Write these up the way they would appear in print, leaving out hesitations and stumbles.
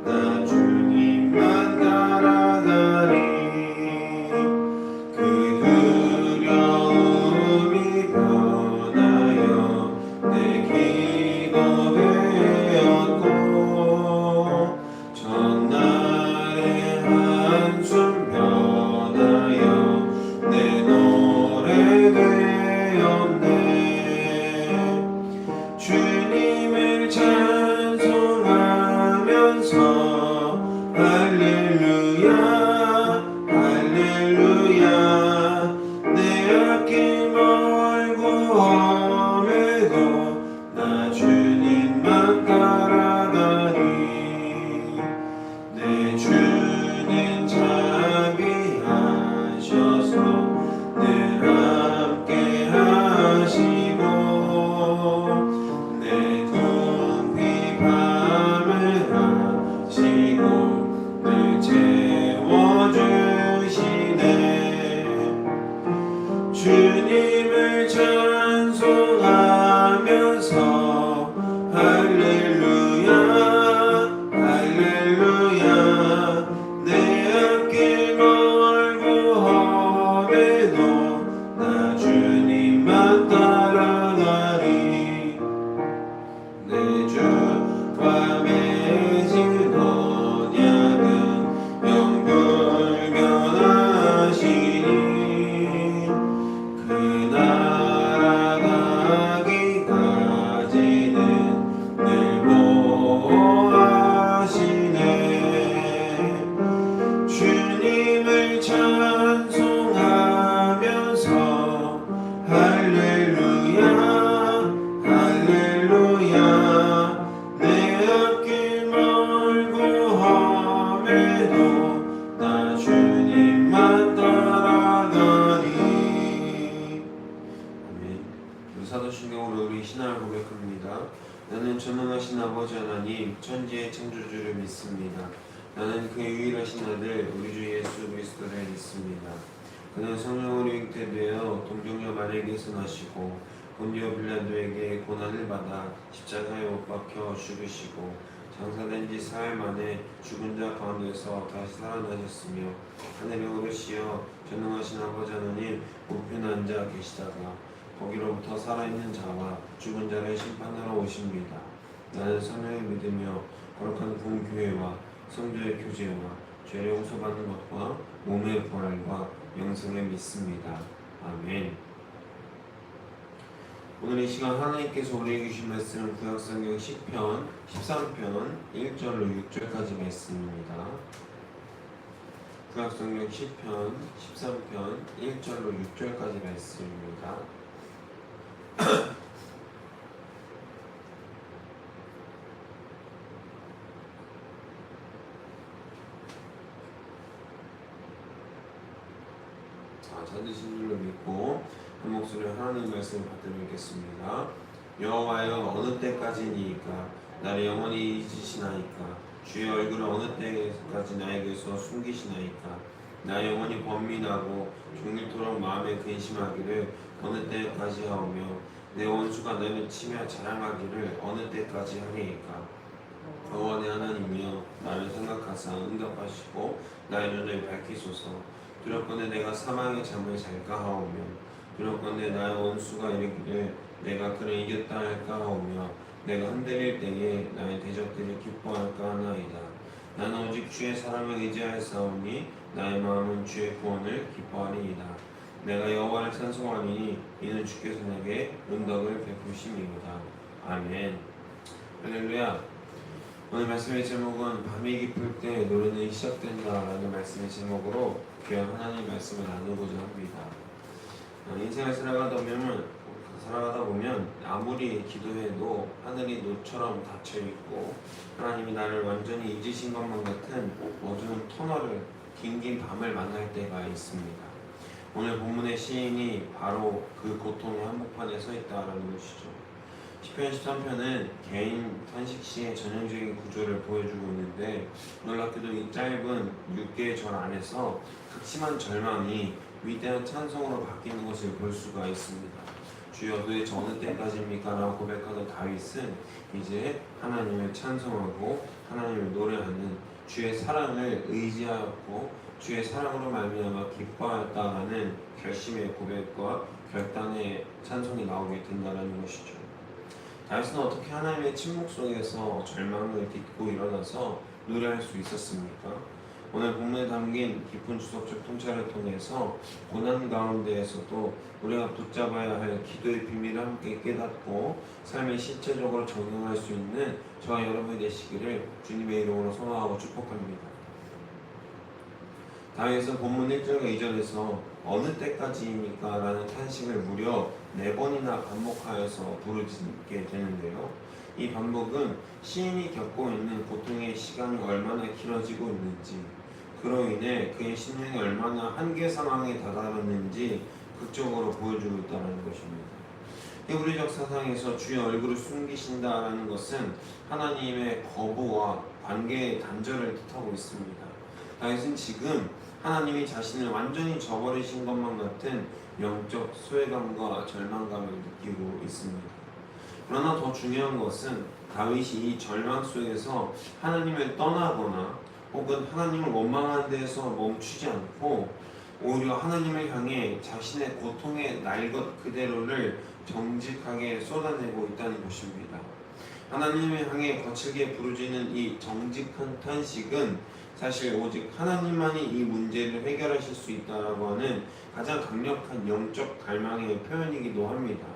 나 주님만 따라가리. 그 두려움이 변하여 내 기도 되었고 전날의 한숨 변하여 내 노래 되었네. 주님을 찬송하면서 할렐루야 할렐루야. 내 앞길 멀고 험해도 나 주님만 따라가리. 내 주님 자비하셔서 늘 함께 하시고 내 두피 밤을 하시고 늘 채워주시네. 주님을 찬송하면서 할렐루야 할렐루야. 내 앞길 멀고 험해도 나 주님만 따라가리. 내 주와 맺은 언약은 영불변하시니 그 날아가기까지는 늘 보호하시네. 주님을 찬송하면서 할렐루야 할렐루야. 내 앞길 멀고 험해도 나 주님만 따라가리. 아멘. 사도신경으로 우리 신앙을 고백합니다. 나는 전능하신 아버지 하나님 천지의 창조주를 믿습니다. 나는 그 유일하신 아들 우리 주 예수 그리스도를 믿습니다. 그는 성령으로 잉태되어 동정녀 마리아에게서 나시고 본디오 빌라도에게 고난을 받아 십자가에 못 박혀 죽으시고 장사된 지 사흘 만에 죽은 자 가운데서 다시 살아나셨으며 하늘에 오르시어 전능하신 아버지 하나님 우편에 앉아 계시다가 거기로부터 살아있는 자와 죽은 자를 심판하러 오십니다. 나는 성령을 믿으며 거룩한 공교회와 성도의 교제와 죄를 용서받는 것과 몸의 부활과 영생을 믿습니다. 아멘. 오늘 이 시간 하나님께서 우리에게 주신 말씀은 구약성경 10편 13편 1절로 6절까지 말씀입니다. 구약성경 10편 13편 1절로 6절까지 말씀입니다. 찾으신 줄로 믿고 한 목소리로 하나님 말씀을 받들겠습니다. 여호와여 어느 때까지니이까 나를 영원히 잊으시나이까. 주의 얼굴을 어느 때까지 나에게서 숨기시나이까. 나 영원히 번민하고 종일토록 마음에 근심하기를 어느 때까지 하오며 내 원수가 나를 치며 자랑하기를 어느 때까지 하리이까. 여호와 내 하나님이여 나를 생각하사 응답하시고 나의 눈을 밝히소서. 두렵건대 내가 사망의 잠을 잘까 하오며 두렵건대 나의 원수가 이르기를 내가 그를 이겼다 할까 하오며 내가 흔들릴 때에 나의 대적들이 기뻐할까 하나이다. 나는 오직 주의 사랑을 의지하였사오니 나의 마음은 주의 구원을 기뻐하리이다. 내가 여호와를 찬송하니 이는 주께서 내게 은덕을 베푸심이로다. 아멘. 할렐루야. 오늘 말씀의 제목은 밤이 깊을 때 노래는 시작된다 라는 말씀의 제목으로 귀한 하나님 말씀을 나누고자 합니다. 인생을 살아가다 보면 아무리 기도해도 하늘이 노처럼 닫혀있고 하나님이 나를 완전히 잊으신 것만 같은 어두운 터널을 긴긴 밤을 만날 때가 있습니다. 오늘 본문의 시인이 바로 그 고통의 한복판에 서 있다라는 것이죠. 시편 13편은 개인 탄식시의 전형적인 구조를 보여주고 있는데 놀랍게도 이 짧은 6개의 절 안에서 극심한 절망이 위대한 찬송으로 바뀌는 것을 볼 수가 있습니다. 주여 도대체 어느 때까지입니까? 라고 고백하던 다윗은 이제 하나님을 찬송하고 하나님을 노래하는 주의 사랑을 의지하였고 주의 사랑으로 말미암아 기뻐하였다라는 결심의 고백과 결단의 찬송이 나오게 된다는 것이죠. 다윗은 어떻게 하나님의 침묵 속에서 절망을 딛고 일어나서 노래할 수 있었습니까? 오늘 본문에 담긴 깊은 주석적 통찰을 통해서 고난 가운데에서도 우리가 붙잡아야 할 기도의 비밀을 함께 깨닫고 삶에 실제적으로 적용할 수 있는 저와 여러분이 되시기를 주님의 이름으로 소망하고 축복합니다. 다윗은 본문 1절과 2절에서 어느 때까지입니까? 라는 탄식을 무려 4번이나 반복하여서 부르짖게 되는데요. 이 반복은 시인이 겪고 있는 고통의 시간이 얼마나 길어지고 있는지, 그로 인해 그의 심령이 얼마나 한계 상황에 다다랐는지 극적으로 보여주고 있다는 것입니다. 히브리적 사상에서 주의 얼굴을 숨기신다라는 것은 하나님의 거부와 관계의 단절을 뜻하고 있습니다. 다윗은 지금 하나님이 자신을 완전히 저버리신 것만 같은 영적 소외감과 절망감을 느끼고 있습니다. 그러나 더 중요한 것은 다윗이 이 절망 속에서 하나님을 떠나거나 혹은 하나님을 원망하는 데에서 멈추지 않고 오히려 하나님을 향해 자신의 고통의 날 것 그대로를 정직하게 쏟아내고 있다는 것입니다. 하나님을 향해 거칠게 부르짖는 이 정직한 탄식은 사실 오직 하나님만이 이 문제를 해결하실 수 있다라고 하는 가장 강력한 영적 갈망의 표현이기도 합니다.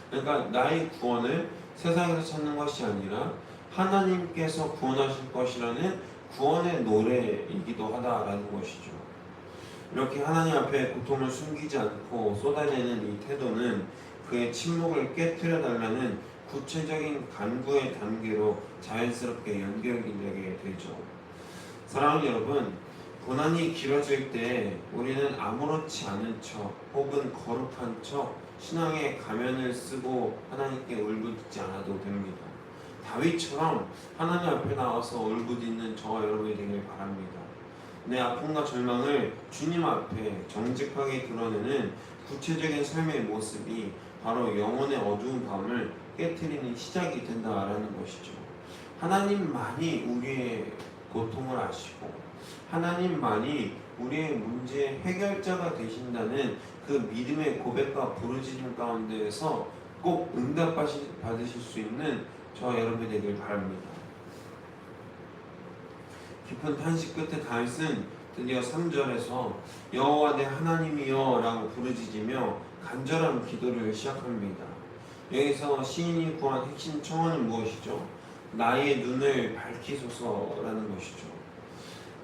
그러니까 나의 구원을 세상에서 찾는 것이 아니라 하나님께서 구원하실 것이라는 구원의 노래이기도 하다라는 것이죠. 이렇게 하나님 앞에 고통을 숨기지 않고 쏟아내는 이 태도는 그의 침묵을 깨트려 달라는 구체적인 간구의 단계로 자연스럽게 연결이 되게 되죠. 사랑하는 여러분, 고난이 길어질 때 우리는 아무렇지 않은 척 혹은 거룩한 척 신앙의 가면을 쓰고 하나님께 울부짖지 않아도 됩니다. 다윗처럼 하나님 앞에 나와서 울부짖는 저와 여러분이 되길 바랍니다. 내 아픔과 절망을 주님 앞에 정직하게 드러내는 구체적인 삶의 모습이 바로 영혼의 어두운 밤을 깨트리는 시작이 된다라는 것이죠. 하나님만이 우리의 고통을 아시고 하나님만이 우리의 문제의 해결자가 되신다는 그 믿음의 고백과 부르짖음 가운데에서 꼭 응답받으실 수 있는 저와 여러분이 되길 바랍니다. 깊은 탄식 끝에 다윗은 드디어 3절에서 여호와 내 하나님이여 라고 부르짖으며 간절한 기도를 시작합니다. 여기서 시인이 구한 핵심 청원은 무엇이죠? 나의 눈을 밝히소서라는 것이죠.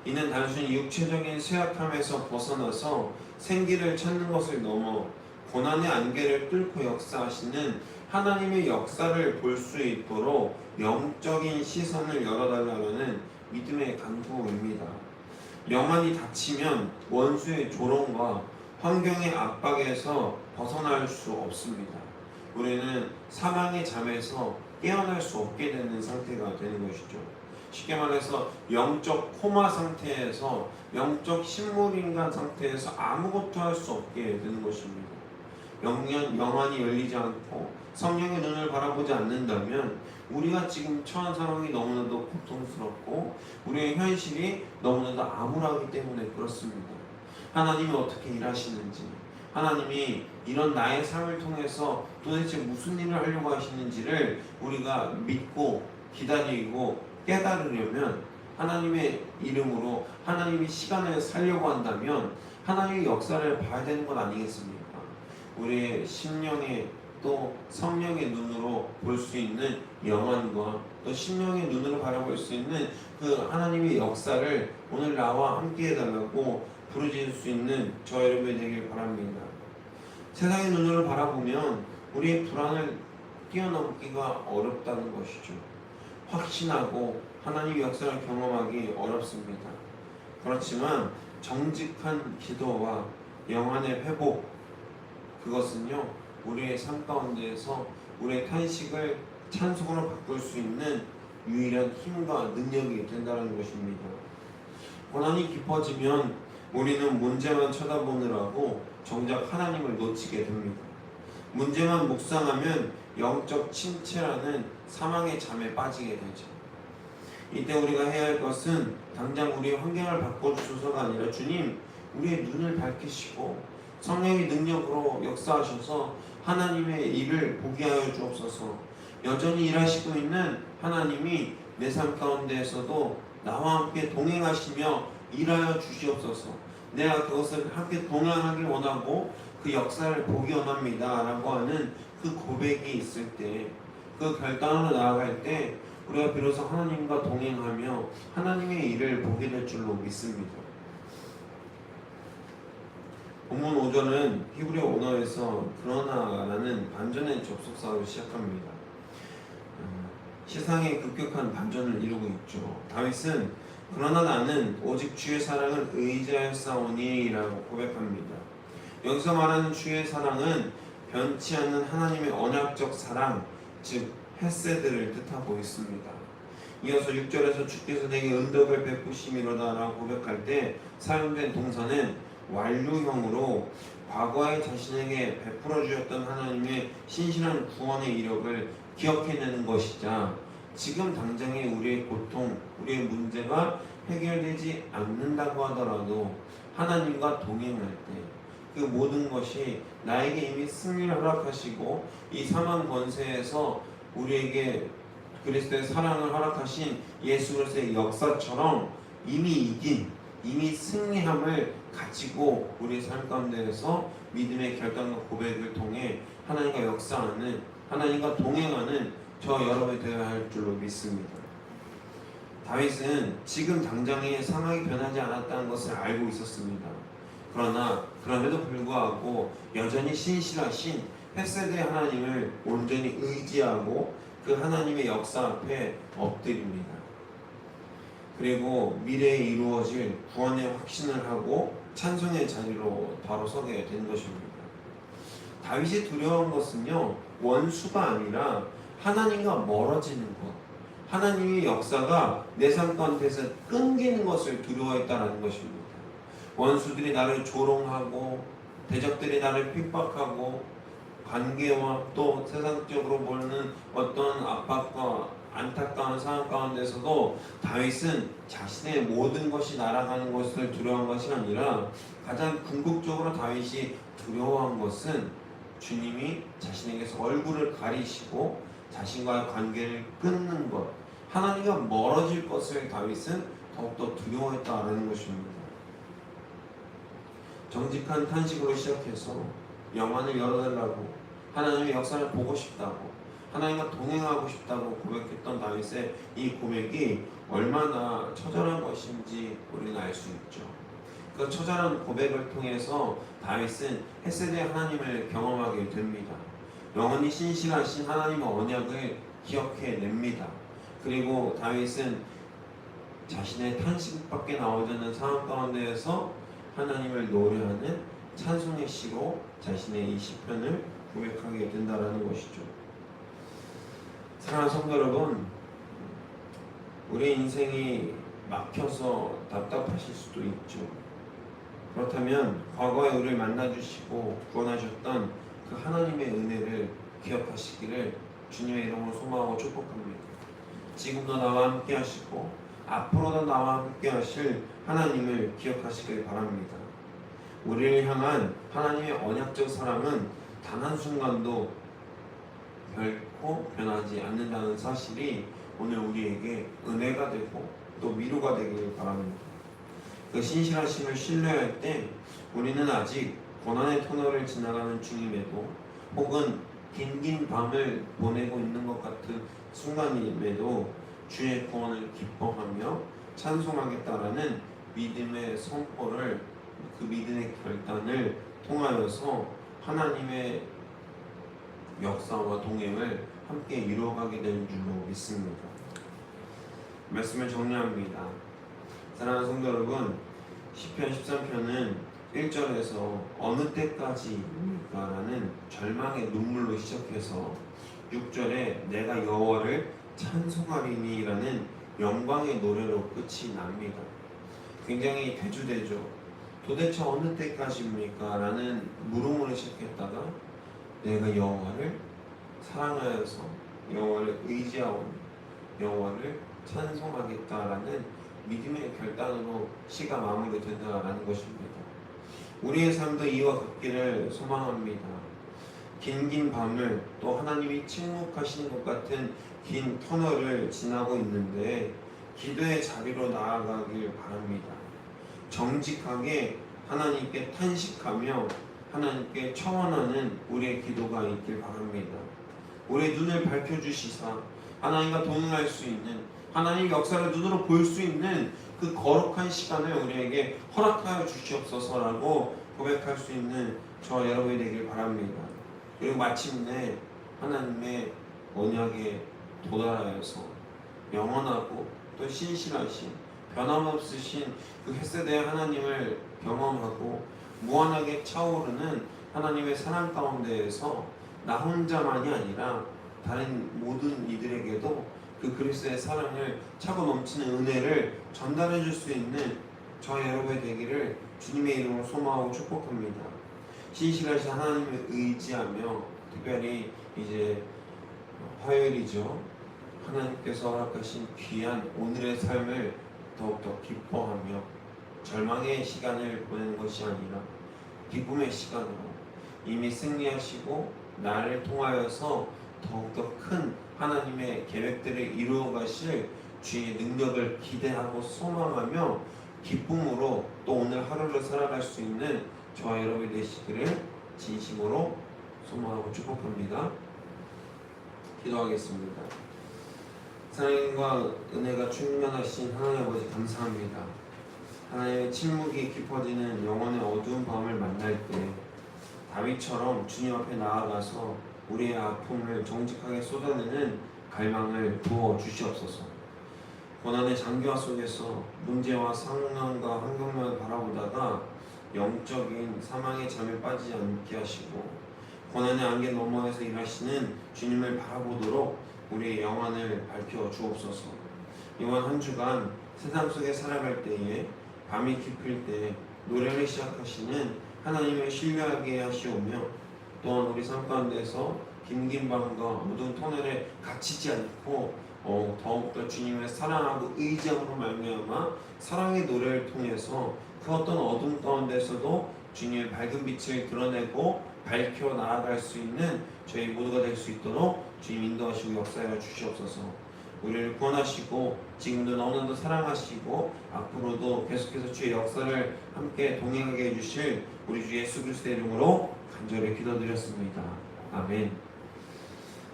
이는 단순히 육체적인 쇠약함에서 벗어나서 생기를 찾는 것을 넘어 고난의 안개를 뚫고 역사하시는 하나님의 역사를 볼 수 있도록 영적인 시선을 열어달라는 믿음의 간구입니다. 영안이 닫히면 원수의 조롱과 환경의 압박에서 벗어날 수 없습니다. 우리는 사망의 잠에서 깨어날 수 없게 되는 상태가 되는 것이죠. 쉽게 말해서 영적 코마 상태에서 영적 식물인간 상태에서 아무것도 할 수 없게 되는 것입니다. 영안이 열리지 않고 성령의 눈을 바라보지 않는다면 우리가 지금 처한 상황이 너무나도 고통스럽고 우리의 현실이 너무나도 암울하기 때문에 그렇습니다. 하나님이 어떻게 일하시는지, 하나님이 이런 나의 삶을 통해서 도대체 무슨 일을 하려고 하시는지를 우리가 믿고 기다리고 깨달으려면 하나님의 이름으로 하나님이 시간을 살려고 한다면 하나님의 역사를 봐야 되는 것 아니겠습니까? 우리의 심령의 또 성령의 눈으로 볼 수 있는 영안과 또 심령의 눈으로 바라볼 수 있는 그 하나님의 역사를 오늘 나와 함께 해달라고 부르짖을 수 있는 저 여러분이 되길 바랍니다. 세상의 눈으로 바라보면 우리의 불안을 뛰어넘기가 어렵다는 것이죠. 확신하고 하나님의 역사를 경험하기 어렵습니다. 그렇지만 정직한 기도와 영안의 회복, 그것은요 우리의 삶 가운데에서 우리의 탄식을 찬송으로 바꿀 수 있는 유일한 힘과 능력이 된다는 것입니다. 고난이 깊어지면 우리는 문제만 쳐다보느라고 정작 하나님을 놓치게 됩니다. 문제만 묵상하면 영적 침체라는 사망의 잠에 빠지게 되죠. 이때 우리가 해야 할 것은 당장 우리의 환경을 바꿔주소서가 아니라 주님 우리의 눈을 밝히시고 성령의 능력으로 역사하셔서 하나님의 일을 보게 하여 주옵소서. 여전히 일하시고 있는 하나님이 내 삶 가운데에서도 나와 함께 동행하시며 일하여 주시옵소서. 내가 그것을 함께 동행하길 원하고 그 역사를 보기 원합니다 라고 하는 그 고백이 있을 때, 그 결단으로 나아갈 때 우리가 비로소 하나님과 동행하며 하나님의 일을 보게 될 줄로 믿습니다. 본문 5절은 히브리어 언어에서 그러나라는 반전의 접속사로 시작합니다. 시상의 급격한 반전을 이루고 있죠. 다윗은 그러나 나는 오직 주의 사랑을 의지하여 싸우니 라고 고백합니다. 여기서 말하는 주의 사랑은 변치 않는 하나님의 언약적 사랑, 즉 헤세드를 뜻하고 있습니다. 이어서 6절에서 주께서 내게 은덕을 베푸심이로다 라고 고백할 때 사용된 동사는 완료형으로 과거에 자신에게 베풀어 주셨던 하나님의 신실한 구원의 이력을 기억해내는 것이자, 지금 당장의 우리의 고통, 우리의 문제가 해결되지 않는다고 하더라도 하나님과 동행할 때 그 모든 것이 나에게 이미 승리를 허락하시고 이 사망 권세에서 우리에게 그리스도의 사랑을 허락하신 예수 그리스도의 역사처럼 이미 이긴, 이미 승리함을 가지고 우리의 삶 가운데에서 믿음의 결단과 고백을 통해 하나님과 역사하는, 하나님과 동행하는 저 여러분이 되어야 할 줄로 믿습니다. 다윗은 지금 당장의 상황이 변하지 않았다는 것을 알고 있었습니다. 그러나 그럼에도 불구하고 여전히 신실하신 헤세드의 하나님을 온전히 의지하고 그 하나님의 역사 앞에 엎드립니다. 그리고 미래에 이루어질 구원의 확신을 하고 찬송의 자리로 바로 서게 된 것입니다. 다윗이 두려운 것은요, 원수가 아니라 하나님과 멀어지는 것, 하나님의 역사가 내 삶 가운데서 끊기는 것을 두려워했다는 것입니다. 원수들이 나를 조롱하고 대적들이 나를 핍박하고 관계와 또 세상적으로 보는 어떤 압박과 안타까운 상황 가운데서도 다윗은 자신의 모든 것이 날아가는 것을 두려워한 것이 아니라 가장 궁극적으로 다윗이 두려워한 것은 주님이 자신에게서 얼굴을 가리시고 자신과의 관계를 끊는 것, 하나님과 멀어질 것을 다윗은 더욱더 두려워했다라는 것입니다. 정직한 탄식으로 시작해서 영안을 열어달라고, 하나님의 역사를 보고 싶다고, 하나님과 동행하고 싶다고 고백했던 다윗의 이 고백이 얼마나 처절한 것인지 우리는 알 수 있죠. 그 처절한 고백을 통해서 다윗은 헤세드의 하나님을 경험하게 됩니다. 영원히 신실하신 하나님의 언약을 기억해냅니다. 그리고 다윗은 자신의 탄식밖에 나오지 않는 상황 가운데에서 하나님을 노래하는 찬송의 시로 자신의 이 시편을 고백하게 된다는 것이죠. 사랑하는 성도 여러분, 우리 인생이 막혀서 답답하실 수도 있죠. 그렇다면 과거에 우리를 만나주시고 구원하셨던 그 하나님의 은혜를 기억하시기를 주님의 이름으로 소망하고 축복합니다. 지금도 나와 함께 하시고 앞으로도 나와 함께 하실 하나님을 기억하시길 바랍니다. 우리를 향한 하나님의 언약적 사랑은 단 한순간도 결코 변하지 않는다는 사실이 오늘 우리에게 은혜가 되고 또 위로가 되길 바랍니다. 그 신실하심을 신뢰할 때 우리는 아직 고난의 터널을 지나가는 중임에도, 혹은 긴 밤을 보내고 있는 것 같은 순간임에도 주의 구원을 기뻐하며 찬송하겠다라는 믿음의 선포를, 그 믿음의 결단을 통하여서 하나님의 역사와 동행을 함께 이루어가게 되는 줄로 믿습니다. 말씀을 정리합니다. 사랑하는 성도 여러분, 시편 13편은 1절에서 어느 때까지입니까? 라는 절망의 눈물로 시작해서 6절에 내가 여호와를 찬송하리니 라는 영광의 노래로 끝이 납니다. 굉장히 대주되죠. 도대체 어느 때까지입니까? 라는 물음으로 시작했다가 내가 여호와를 사랑하여서 여호와를 의지하오니, 여호와를 찬송하겠다라는 믿음의 결단으로 시가 마무리된다라는 것입니다. 우리의 삶도 이와 같기를 소망합니다. 긴 밤을 또 하나님이 침묵하시는 것 같은 긴 터널을 지나고 있는데 기도의 자리로 나아가길 바랍니다. 정직하게 하나님께 탄식하며 하나님께 청원하는 우리의 기도가 있길 바랍니다. 우리의 눈을 밝혀주시사 하나님과 동행할 수 있는, 하나님의 역사를 눈으로 볼 수 있는 그 거룩한 시간을 우리에게 허락하여 주시옵소서라고 고백할 수 있는 저 여러분이 되길 바랍니다. 그리고 마침내 하나님의 언약에 도달하여서 영원하고 또 신실하신 변함없으신 그 헤세드의 하나님을 경험하고 무한하게 차오르는 하나님의 사랑 가운데에서 나 혼자만이 아니라 다른 모든 이들에게도 그 그리스도의 사랑을 차고 넘치는 은혜를 전달해 줄 수 있는 저 여러분이 되기를 주님의 이름으로 소망하고 축복합니다. 신실하신 하나님을 의지하며, 특별히 이제 화요일이죠. 하나님께서 허락하신 귀한 오늘의 삶을 더욱더 기뻐하며 절망의 시간을 보내는 것이 아니라 기쁨의 시간으로 이미 승리하시고 나를 통하여서 더욱더 큰 하나님의 계획들을 이루어 가실 주의 능력을 기대하고 소망하며 기쁨으로 또 오늘 하루를 살아갈 수 있는 저와 여러분이 되시기를 진심으로 소망하고 축복합니다. 기도하겠습니다. 사랑과 은혜가 충만하신 하나님 아버지 감사합니다. 하나님의 침묵이 깊어지는 영혼의 어두운 밤을 만날 때 다윗처럼 주님 앞에 나아가서 우리의 아픔을 정직하게 쏟아내는 갈망을 부어 주시옵소서. 고난의 장기화 속에서 문제와 상황과 환경만 바라보다가 영적인 사망의 잠에 빠지지 않게 하시고 고난의 안개 너머에서 일하시는 주님을 바라보도록 우리의 영안을 밝혀 주옵소서. 이번 한 주간 세상 속에 살아갈 때에 밤이 깊을 때 노래를 시작하시는 하나님을 신뢰하게 하시오며 또한 우리 삶 가운데서 긴 밤과 어두운 터널에 갇히지 않고 더욱더 주님을 사랑하고 의지함으로 말미암아 사랑의 노래를 통해서 그 어떤 어둠 가운데서도 주님의 밝은 빛을 드러내고 밝혀 나아갈 수 있는 저희 모두가 될 수 있도록 주님 인도하시고 역사하여 주시옵소서. 우리를 구원하시고 지금도 너무나도 사랑하시고 앞으로도 계속해서 주의 역사를 함께 동행하게 해주실 우리 주 예수 그리스도의 이름으로 간절히 기도드렸습니다. 아멘.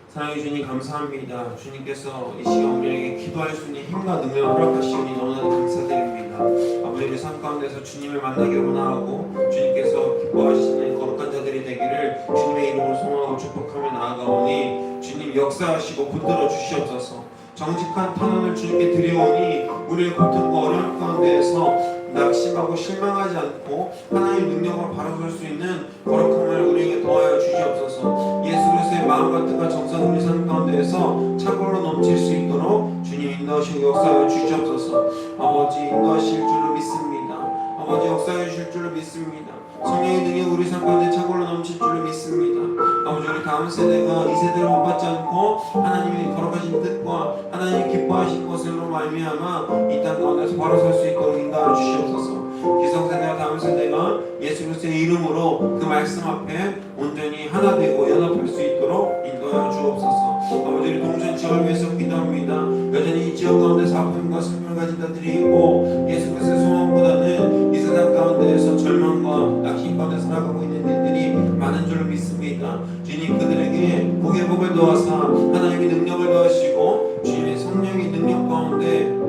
사랑해 주님 감사합니다. 주님께서 이 시간 우리에게 기도할 수 있는 힘과 능력을 허락하시니 너무나도 감사드립니다. 아버지 우리 삶 가운데서 주님을 만나기를 원하고 주님께서 기뻐하시는 거룩한 자들이 되기를 주님의 이름으로 소망하고 축복하며 나아가오니 주님 역사하시고 붙들어 주시옵소서. 정직한 탄원을 주님께 드리오니 우리의 고통과 어려움 가운데에서 낙심하고 실망하지 않고 하나님의 능력을 바라볼 수 있는 거룩함을 우리에게 더하여 주시옵소서. 예수 그리스도의 마음과 뜻과 정성 우리 삶 가운데에서 차고로 넘칠 수 있도록 주님 인도하시고 역사하여 주시옵소서. 아버지 인도하실 줄로 믿습니다. 아버지 역사해 주실 줄로 믿습니다. 성령의 능력 우리 삶 가운데 차고로 넘칠 줄로 믿습니다. 아버지 우리 다음 세대가 이 세대를 못 받지 않고 하나님의 거룩하신 뜻과 하나님이 기뻐하신 것으로 말미암아 이 땅 가운데서 바로 설 수 있도록 인도하여 주시옵소서. 기성세대와 다음 세대가 예수 그리스도의 이름으로 그 말씀 앞에 온전히 하나 되고 연합할 수 있도록 인도하여 주옵소서. 아버지 우리 동전 지역을 위해서 기도합니다. 여전히 이 지역 가운데서 아픔과 슬픔을 가진 자들이 있고 예수 그리스도의 소망보다는 이 세상 가운데에서 절망과 낙심 가운데 살아가고 있는 일들이 많은 줄로 믿습니다. 주님 그들에게 복의 복을 더하사 하나님의 능력을 더하시고 주님의 성령의 능력 가운데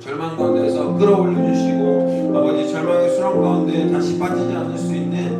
절망 가운데서 끌어올려 주시고 아버지 절망의 수렁 가운데 다시 빠지지 않을 수 있는